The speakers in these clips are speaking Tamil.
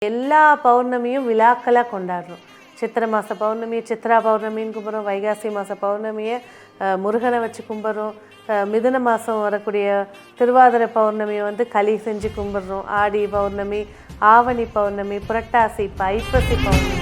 எல்லா பௌர்ணமியும் விழாக்களாக கொண்டாடுறோம். சித்திரை மாத பௌர்ணமியை சித்ரா பௌர்ணமின்னு கும்பிட்றோம். வைகாசி மாத பௌர்ணமியை முருகனை வச்சு கும்பிட்றோம். மிதுன மாதம் வரக்கூடிய திருவாதிரை பௌர்ணமியை வந்து களி செஞ்சு கும்பிட்றோம். ஆடி பௌர்ணமி, ஆவணி பௌர்ணமி, புரட்டாசி, ஐப்பசி பௌர்ணமி.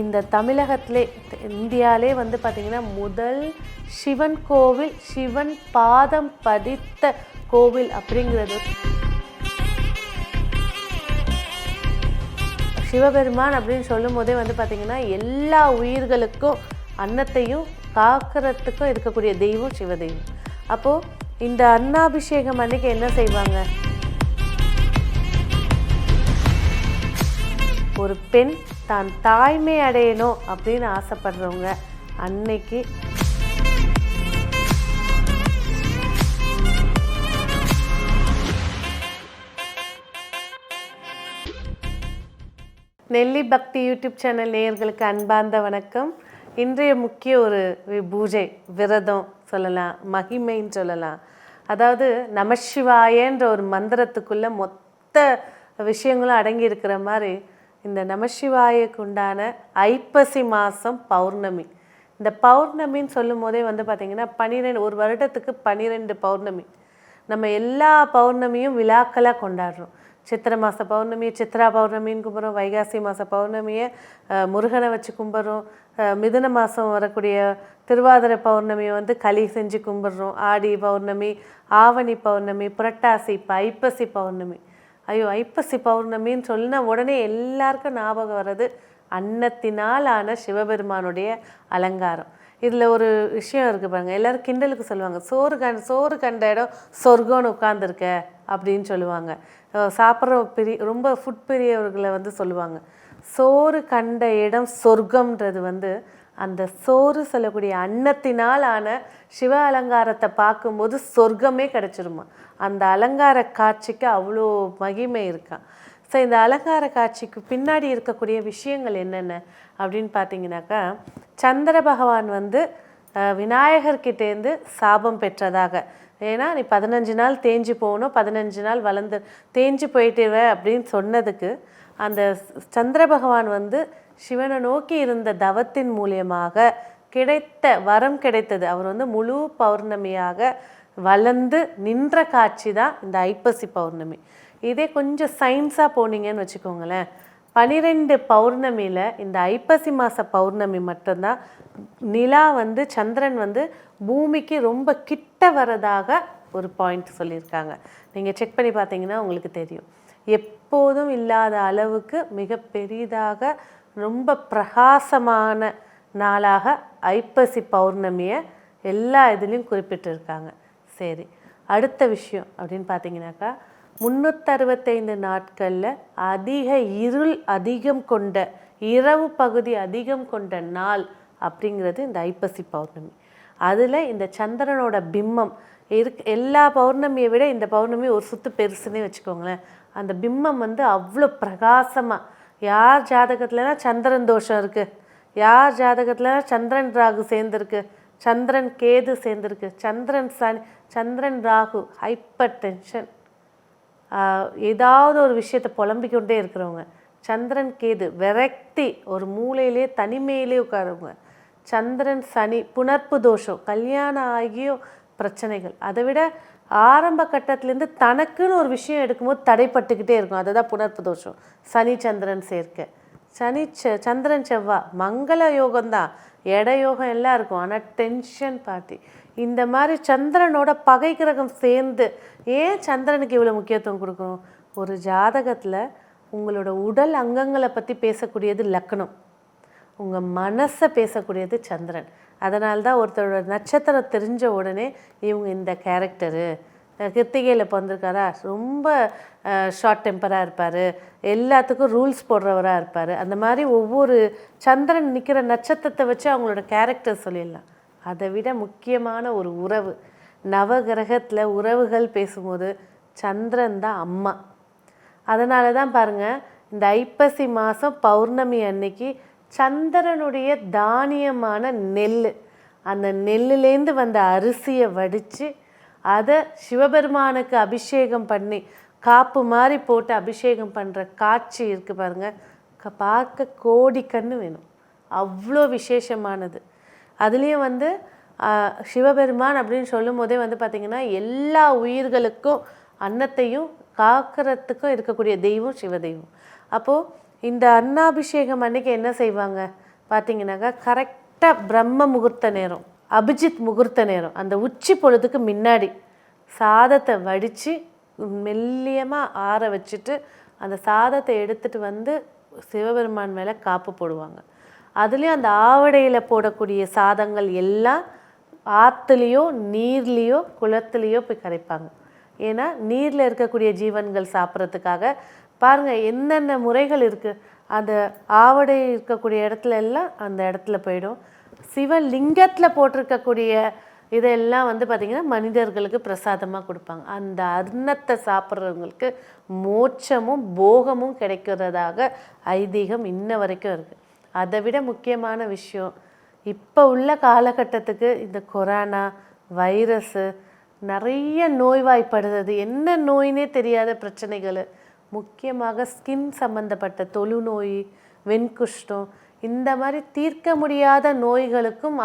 இந்த தமிழகத்திலே இந்தியாவிலே வந்து பார்த்திங்கன்னா முதல் சிவன் கோவில், சிவன் பாதம் பதித்த கோவில் அப்படிங்கிறது. சிவபெருமான் அப்படின்னு சொல்லும் போதே வந்து பார்த்திங்கன்னா எல்லா உயிர்களுக்கும் அன்னத்தையும் காக்கிறதுக்கும் இருக்கக்கூடிய தெய்வம் சிவதெய்வம். அப்போது இந்த அன்னாபிஷேகம் அன்னைக்கு என்ன செய்வாங்க? ஒரு பெண் தான் தாய்மை அடையணும் அப்படின்னு ஆசைப்படுறவங்க அன்னைக்கு நெல்லி பக்தி யூடியூப் சேனல் நேயர்களுக்கு அன்பார்ந்த வணக்கம். இன்றைய முக்கிய ஒரு பூஜை, விரதம் சொல்லலாம், மகிமைன்னு சொல்லலாம். அதாவது நமசிவாயன்ற ஒரு மந்திரத்துக்குள்ளே மொத்த விஷயங்களும் அடங்கி இருக்கிற மாதிரி இந்த நமசிவாயக்கு உண்டான ஐப்பசி மாதம் பௌர்ணமி. இந்த பௌர்ணமின்னு சொல்லும் போதே வந்து பார்த்திங்கன்னா ஒரு வருடத்துக்கு 12 பௌர்ணமி. நம்ம எல்லா பௌர்ணமியும் விழாக்களாக கொண்டாடுறோம். சித்திரை மாத பௌர்ணமியை சித்ரா பௌர்ணமின்னு கும்பிட்றோம். வைகாசி மாத பௌர்ணமியை முருகனை வச்சு கும்பிட்றோம். மிதுன மாதம் வரக்கூடிய திருவாதிரை பௌர்ணமியை வந்து களி செஞ்சு கும்பிட்றோம். ஆடி பௌர்ணமி, ஆவணி பௌர்ணமி, புரட்டாசி, ஐப்பசி பௌர்ணமி. ஐயோ, ஐப்பசி பௌர்ணமின்னு சொன்னா உடனே எல்லாருக்கும் ஞாபகம் வர்றது அன்னத்தினால் ஆன சிவபெருமானுடைய அலங்காரம். இதில் ஒரு விஷயம் இருக்குது பாருங்கள். எல்லோரும் கிண்டலுக்கு சொல்லுவாங்க, சோறு கண்ட இடம் சொர்க்கம்னு உட்காந்துருக்க அப்படின்னு சொல்லுவாங்க. சாப்பிட்ற ரொம்ப ஃபுட் பிரியவர்களை வந்து சொல்லுவாங்க, சோறு கண்ட இடம் சொர்க்கம்ன்றது வந்து அந்த சோறு சொல்லக்கூடிய அன்னத்தினால் ஆன சிவ அலங்காரத்தை பார்க்கும்போது சொர்க்கமே கிடச்சிருமா. அந்த அலங்கார காட்சிக்கு அவ்வளோ மகிமை இருக்கான். ஸோ இந்த அலங்கார காட்சிக்கு பின்னாடி இருக்கக்கூடிய விஷயங்கள் என்னென்ன அப்படின்னு பார்த்தீங்கன்னாக்கா, சந்திர பகவான் வந்து விநாயகர்கிட்டேருந்து சாபம் பெற்றதாக, ஏன்னா நீ 15 நாள் தேஞ்சு போகணும், 15 நாள் வளர்ந்து தேஞ்சு போயிட்டுவ அப்படின்னு சொன்னதுக்கு அந்த சந்திர பகவான் வந்து சிவனை நோக்கி இருந்த தவத்தின் மூலியமாக கிடைத்த வரம் கிடைத்தது. அவர் வந்து முழு பௌர்ணமியாக வளர்ந்து நின்ற காட்சி தான் இந்த ஐப்பசி பௌர்ணமி. இதே கொஞ்சம் சயின்ஸாக போனீங்கன்னு வச்சுக்கோங்களேன், 12 பௌர்ணமியில் இந்த ஐப்பசி மாத பௌர்ணமி மட்டும்தான் நிலா வந்து சந்திரன் வந்து பூமிக்கு ரொம்ப கிட்ட வரதாக ஒரு பாயிண்ட் சொல்லியிருக்காங்க. நீங்கள் செக் பண்ணி பார்த்தீங்கன்னா உங்களுக்கு தெரியும். எப்போதும் இல்லாத அளவுக்கு மிக பெரிதாக ரொம்ப பிரகாசமான நாளாக ஐப்பசி பௌர்ணமியை எல்லா இதுலேயும் குறிப்பிட்டிருக்காங்க. சரி, அடுத்த விஷயம் அப்படின்னு பார்த்தீங்கன்னாக்கா, 365 நாட்களில் அதிக இருள் அதிகம் கொண்ட, இரவு பகுதி அதிகம் கொண்ட நாள் அப்படிங்கிறது இந்த ஐப்பசி பௌர்ணமி. அதில் இந்த சந்திரனோட பிம்பம் எல்லா பௌர்ணமியை விட இந்த பௌர்ணமி ஒரு சுற்று பெருசுன்னே வச்சுக்கோங்களேன். அந்த பிம்பம் வந்து அவ்வளோ பிரகாசமாக, யார் ஜாதகத்துலனா சந்திரன் தோஷம் இருக்குது, யார் ஜாதகத்துலனா சந்திரன் ராகு சேர்ந்துருக்கு, சந்திரன் கேது சேர்ந்துருக்கு, சந்திரன் சனி, சந்திரன் ராகு, ஹைப்பர் டென்ஷன், ஏதாவது ஒரு விஷயத்தை புலம்பிக்கொண்டே இருக்கிறவங்க, சந்திரன் கேது விரக்தி, ஒரு மூலையிலே தனிமையிலே உட்காரவங்க, சந்திரன் சனி புணர்ப்பு தோஷம், கல்யாணம் ஆகியும் பிரச்சனைகள், அதை விட ஆரம்ப கட்டத்திலேருந்து தனக்குன்னு ஒரு விஷயம் எடுக்கும்போது தடைப்பட்டுக்கிட்டே இருக்கும், அதை தான் புணர்ப்பு தோஷம். சனி சந்திரன் சேர்க்க, சந்திரன் செவ்வாய் மங்கள யோகம்தான், எட யோகம் எல்லாம் இருக்கும், ஆனால் டென்ஷன் பார்ட்டி. இந்த மாதிரி சந்திரனோட பகை கிரகம் சேர்ந்து ஏன் சந்திரனுக்கு இவ்வளோ முக்கியத்துவம் கொடுக்கணும்? ஒரு ஜாதகத்தில் உங்களோட உடல் அங்கங்களை பற்றி பேசக்கூடியது லக்னம், உங்கள் மனசை பேசக்கூடியது சந்திரன். அதனால்தான் ஒருத்தரோட நட்சத்திரம் தெரிஞ்ச உடனே இவங்க இந்த கேரக்டரு, கிருத்திகையில் பிறந்திருக்காரா, ரொம்ப ஷார்ட் டெம்பராக இருப்பார், எல்லாத்துக்கும் ரூல்ஸ் போடுறவராக இருப்பார், அந்த மாதிரி ஒவ்வொரு சந்திரன் நிற்கிற நட்சத்திரத்தை வச்சு அவங்களோட கேரக்டர் சொல்லிடலாம். அதை விட முக்கியமான ஒரு உறவு, நவகிரகத்தில் உறவுகள் பேசும்போது சந்திரன் தான் அம்மா. அதனால தான் பாருங்கள், இந்த ஐப்பசி மாதம் பௌர்ணமி அன்னைக்கு சந்திரனுடைய தானியமான நெல், அந்த நெல்லுலேருந்து வந்த அரிசியை வடித்து அதை சிவபெருமானுக்கு அபிஷேகம் பண்ணி காப்பு மாதிரி போட்டு அபிஷேகம் பண்ணுற காட்சி இருக்குது பாருங்கள், பார்க்க கோடி கண்ணு வேணும், அவ்வளோ விசேஷமானது. அதுலேயும் வந்து சிவபெருமான் அப்படின்னு சொல்லும் போதே வந்து பார்த்திங்கன்னா எல்லா உயிர்களுக்கும் அன்னத்தையும் காக்கிறதுக்கும் இருக்கக்கூடிய தெய்வம் சிவதெய்வம். அப்போது இந்த அன்னாபிஷேகம் அன்னைக்கு என்ன செய்வாங்க பார்த்திங்கனாக்கா, கரெக்டாக பிரம்ம முகூர்த்த நேரம், அபிஜித் முகூர்த்த நேரம், அந்த உச்சி பொழுதுக்கு முன்னாடி சாதத்தை வடித்து மெல்லியமாக ஆற வச்சுட்டு அந்த சாதத்தை எடுத்துகிட்டு வந்து சிவபெருமான் மேலே காப்பு போடுவாங்க. அதுலேயும் அந்த ஆவடையில் போடக்கூடிய சாதங்கள் எல்லாம் ஆற்றுலேயோ நீர்லேயோ குளத்துலேயோ போய் கரைப்பாங்க. ஏன்னா நீரில் இருக்கக்கூடிய ஜீவன்கள் சாப்பிட்றதுக்காக பாருங்கள் என்னென்ன முறைகள் இருக்குது. அந்த ஆவடை இருக்கக்கூடிய இடத்துல எல்லாம் அந்த இடத்துல போயிடும். சிவலிங்கத்தில் போட்டிருக்கக்கூடிய இதெல்லாம் வந்து பார்த்திங்கன்னா மனிதர்களுக்கு பிரசாதமாக கொடுப்பாங்க. அந்த அன்னத்தை சாப்பிட்றவங்களுக்கு மோட்சமும் போகமும் கிடைக்கிறதாக ஐதீகம் இன்ன வரைக்கும் இருக்குது. அதை விட முக்கியமான விஷயம், இப்போ உள்ள காலகட்டத்துக்கு இந்த கொரோனா வைரஸு நிறைய நோய்வாய்ப்படுறது, என்ன நோயினே தெரியாத பிரச்சனைகள், முக்கியமாக ஸ்கின் சம்மந்தப்பட்ட தொழுநோய், வெண்குஷ்டம், இந்த மாதிரி தீர்க்க முடியாத நோய்களுக்கும்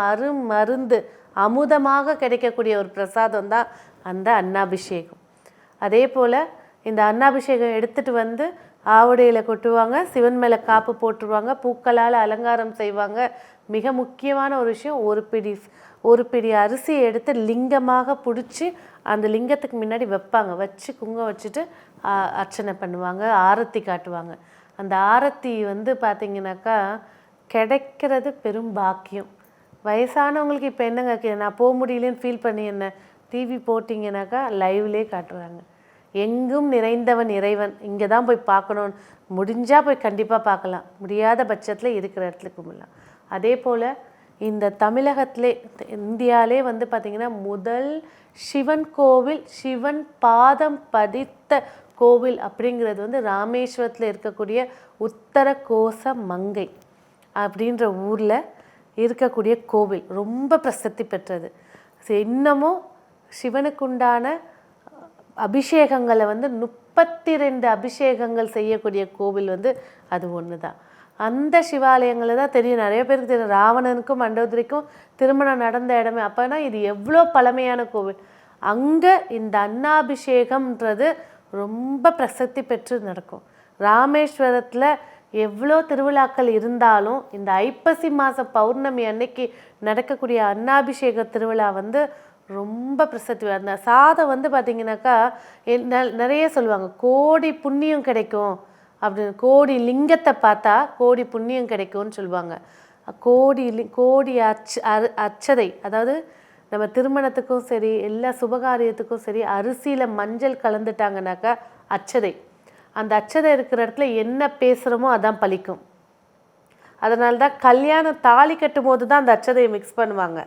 மருந்து அமுதமாக கிடைக்கக்கூடிய ஒரு பிரசாதம் தான் அந்த அன்னாபிஷேகம். அதே போல் இந்த அன்னாபிஷேகம் எடுத்துகிட்டு வந்து ஆவடையில் கொட்டுவாங்க, சிவன் மேலே காப்பு போட்டுருவாங்க, பூக்களால் அலங்காரம் செய்வாங்க. மிக முக்கியமான ஒரு விஷயம், ஒரு பிடி அரிசியை எடுத்து லிங்கமாக பிடிச்சி அந்த லிங்கத்துக்கு முன்னாடி வைப்பாங்க, வச்சு குங்குமம் வச்சுட்டு அர்ச்சனை பண்ணுவாங்க, ஆரத்தி காட்டுவாங்க. அந்த ஆரத்தி வந்து பார்த்திங்கனாக்கா கிடைக்கிறது பெரும் பாக்கியம். வயசானவங்களுக்கு இப்போ என்னங்க, நான் போக முடியலன்னு ஃபீல் பண்ணி என்ன டிவி போட்டிங்கனாக்கா லைவ்லேயே காட்டுறாங்க. எங்கும் நிறைந்தவன் இறைவன், இங்கே தான் போய் பார்க்கணும், முடிஞ்சால் போய் கண்டிப்பாக பார்க்கலாம், முடியாத பட்சத்தில் இருக்கிற இடத்துல கும்பிடலாம். அதே போல் இந்த தமிழகத்திலே இந்தியாவிலே வந்து பார்த்திங்கன்னா முதல் சிவன் கோவில், சிவன் பாதம் பதித்த கோவில் அப்படிங்கிறது வந்து ராமேஸ்வரத்தில் இருக்கக்கூடிய உத்தர கோச மங்கை அப்படின்ற ஊரில் இருக்கக்கூடிய கோவில், ரொம்ப பிரசித்தி பெற்றது. இன்னமும் சிவனுக்குண்டான அபிஷேகங்களை வந்து 32 அபிஷேகங்கள் செய்யக்கூடிய கோவில் வந்து அது ஒன்று தான். அந்த சிவாலயங்களை தான் தெரியும், நிறைய பேருக்கு தெரியும். ராவணனுக்கும் மண்டோதரிக்கும் திருமணம் நடந்த இடமே. அப்போனா இது எவ்வளோ பழமையான கோவில். அங்கே இந்த அன்னாபிஷேகம்ன்றது ரொம்ப பிரசித்தி பெற்று நடக்கும். ராமேஸ்வரத்தில் எவ்வளோ திருவிழாக்கள் இருந்தாலும் இந்த ஐப்பசி மாதம் பௌர்ணமி அன்னைக்கு நடக்கக்கூடிய அன்னாபிஷேக திருவிழா வந்து ரொம்ப பிரசித்தி. அந்த சாதம் வந்து பார்த்திங்கனாக்கா நிறைய சொல்லுவாங்க, கோடி புண்ணியம் கிடைக்கும் அப்படின்னு. கோடி லிங்கத்தை பார்த்தா கோடி புண்ணியம் கிடைக்கும்னு சொல்லுவாங்க. கோடி அச்சதை, அதாவது நம்ம திருமணத்துக்கும் சரி எல்லா சுபகாரியத்துக்கும் சரி அரிசியில் மஞ்சள் கலந்துட்டாங்கனாக்கா அச்சதை, அந்த அச்சதை இருக்கிற இடத்துல என்ன பேசுகிறோமோ அதான் பலிக்கும். அதனால தான் கல்யாணம் தாலி கட்டும் போது தான் அந்த அச்சதையை மிக்ஸ் பண்ணுவாங்க.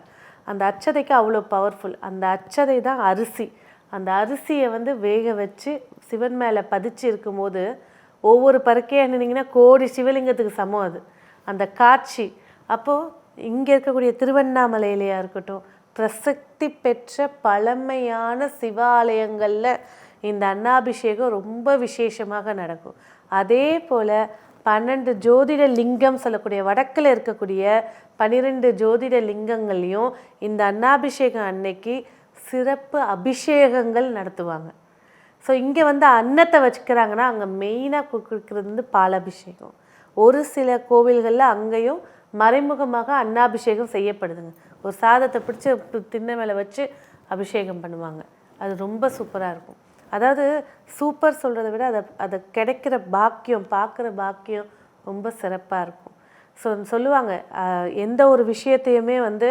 அந்த அச்சதைக்கு அவ்வளோ பவர்ஃபுல். அந்த அச்சதை தான் அரிசி. அந்த அரிசியை வந்து வேக வச்சு சிவன் மேலே பதிச்சு இருக்கும்போது ஒவ்வொரு பருக்கையாக நின்னீங்கன்னா கோடி சிவலிங்கத்துக்கு சமம் அது அந்த காட்சி. அப்போது இங்கே இருக்கக்கூடிய திருவண்ணாமலையிலையாக இருக்கட்டும், பிரசித்தி பெற்ற பழமையான சிவாலயங்களில் இந்த அன்னாபிஷேகம் ரொம்ப விசேஷமாக நடக்கும். அதே போல் 12 ஜோதிட லிங்கம் சொல்லக்கூடிய வடக்கில் இருக்கக்கூடிய 12 ஜோதிட லிங்கங்கள்லையும் இந்த அன்னாபிஷேகம் அன்னைக்கு சிறப்பு அபிஷேகங்கள் நடத்துவாங்க. ஸோ இங்கே வந்து அன்னத்தை வச்சுக்கிறாங்கன்னா அங்கே மெயினாக கொடுக்குறது வந்து பாலாபிஷேகம். ஒரு சில கோவில்களில் அங்கேயும் மறைமுகமாக அன்னாபிஷேகம் செய்யப்படுதுங்க. ஒரு சாதத்தை பிடிச்சி திண்ணை மேலே வச்சு அபிஷேகம் பண்ணுவாங்க. அது ரொம்ப சூப்பராக இருக்கும். அதாவது சூப்பர் சொல்கிறத விட அதை கிடைக்கிற பாக்கியம், பார்க்குற பாக்கியம் ரொம்ப சிறப்பாக இருக்கும். ஸோ சொல்லுவாங்க எந்த ஒரு விஷயத்தையுமே வந்து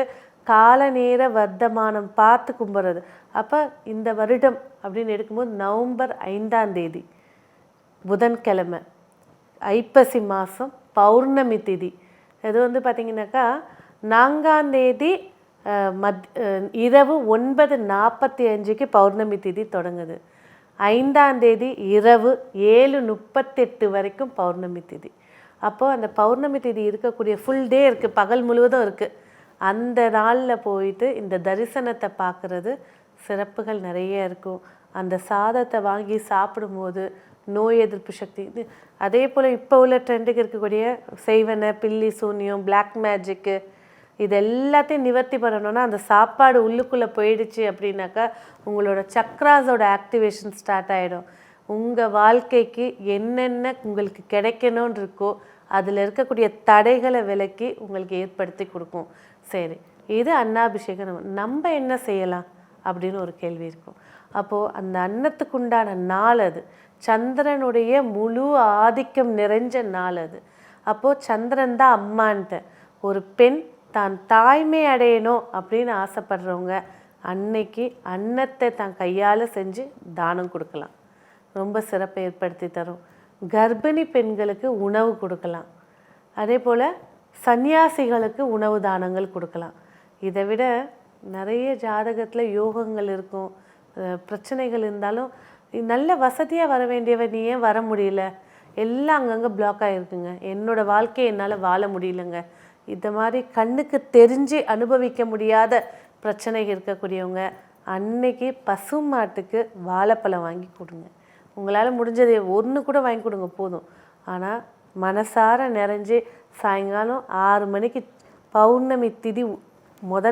கால நேர வர்த்தமானம் பார்த்து கும்பிட்றது. அப்போ இந்த வருடம் அப்படின்னு எடுக்கும்போது நவம்பர் 5ஆம் தேதி புதன்கிழமை, ஐப்பசி மாதம் பௌர்ணமி திதி. இது வந்து பார்த்திங்கனாக்கா 4ஆம் தேதி இரவு 9:45 பௌர்ணமி திதி தொடங்குது. 5ஆம் தேதி இரவு 7:38 வரைக்கும் பௌர்ணமி திதி. அப்போது அந்த பௌர்ணமி திதி இருக்கக்கூடிய ஃபுல் டே இருக்குது, பகல் முழுவதும் இருக்குது. அந்த நாளில் போயிட்டு இந்த தரிசனத்தை பார்க்குறது சிறப்புகள் நிறைய இருக்கும். அந்த சாதத்தை வாங்கி சாப்பிடும்போது நோய் எதிர்ப்பு சக்தி இது. அதே போல் இப்போ உள்ள ட்ரெண்டுக்கு இருக்கக்கூடிய செய்வன, பில்லி சூன்யம், பிளாக் மேஜிக்கு, இது எல்லாத்தையும் நிவர்த்தி பண்ணணும்னா அந்த சாப்பாடு உள்ளுக்குள்ளே போயிடுச்சு அப்படின்னாக்கா உங்களோட சக்ராஸோட ஆக்டிவேஷன் ஸ்டார்ட் ஆகிடும். உங்கள் வாழ்க்கைக்கு என்னென்ன உங்களுக்கு கிடைக்கணும்னு இருக்கோ அதில் இருக்கக்கூடிய தடைகளை விலக்கி உங்களுக்கு ஏற்படுத்தி கொடுக்கும். சரி, இது அன்னாபிஷேகம். நம்ம என்ன செய்யலாம் அப்படின்னு ஒரு கேள்வி இருக்கும். அப்போது அந்த அன்னத்துக்கு உண்டான நாள் அது, சந்திரனுடைய முழு ஆதிக்கம் நிறைஞ்ச நாள் அது. அப்போது சந்திரன் தான் அம்மான்ட்டு. ஒரு பெண் தான் தாய்மை அடையணும் அப்படின்னு ஆசைப்படுறவங்க அன்னைக்கு அன்னத்தை தான் கையால் செஞ்சு தானம் கொடுக்கலாம். ரொம்ப சிறப்பை ஏற்படுத்தி தரும். கர்ப்பிணி பெண்களுக்கு உணவு கொடுக்கலாம். அதே போல் சன்னியாசிகளுக்கு உணவு தானங்கள் கொடுக்கலாம். இதை விட நிறைய ஜாதகத்தில் யோகங்கள் இருக்கும், பிரச்சனைகள் இருந்தாலும் நல்ல வசதியாக வர வேண்டியவ நீ ஏன் வர முடியல, எல்லாம் அங்கங்கே பிளாக் ஆகிருக்குங்க, என்னோடய வாழ்க்கையை என்னால் வாழ முடியலங்க, இந்த மாதிரி கண்ணுக்கு தெரிஞ்சு அனுபவிக்க முடியாத பிரச்சனை இருக்கக்கூடியவங்க அன்னைக்கு பசுமாட்டுக்கு வாழைப்பழம் வாங்கி கொடுங்க. உங்களால் முடிஞ்சது ஒன்று கூட வாங்கி கொடுங்க போதும். ஆனால் மனசார நிறைஞ்சு சாயங்காலம் 6 மணிக்கு பௌர்ணமி திதி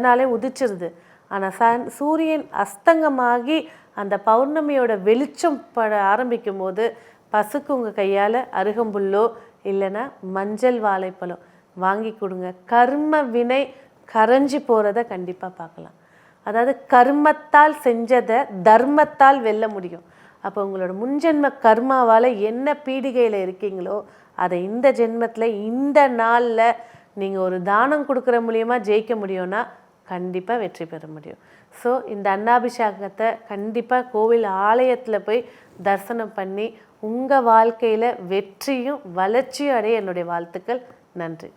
நாளே உதிச்சிருது. ஆனால் சூரியன் அஸ்தங்கமாகி அந்த பௌர்ணமியோட வெளிச்சம் பட ஆரம்பிக்கும் போது பசுக்கு உங்கள் கையால் அருகம்புல்லோ இல்லைன்னா மஞ்சள் வாழைப்பழம் வாங்கி கொடுங்க. கர்ம வினை கரைஞ்சி போகிறத கண்டிப்பாக பார்க்கலாம். அதாவது கர்மத்தால் செஞ்சதை தர்மத்தால் வெல்ல முடியும். அப்போ உங்களோட முன்ஜென்ம கர்மாவால் என்ன பீடிகையில் இருக்கீங்களோ அதை இந்த ஜென்மத்தில் இந்த நாளில் நீங்கள் ஒரு தானம் கொடுக்குற மூலியமாக ஜெயிக்க முடியும்னா கண்டிப்பாக வெற்றி பெற முடியும். ஸோ இந்த அன்னாபிஷேகத்தை கண்டிப்பாக கோவில் ஆலயத்தில் போய் தரிசனம் பண்ணி உங்கள் வாழ்க்கையில் வெற்றியும் வளர்ச்சியும் அடைய என்னுடைய வாழ்த்துக்கள். நன்றி.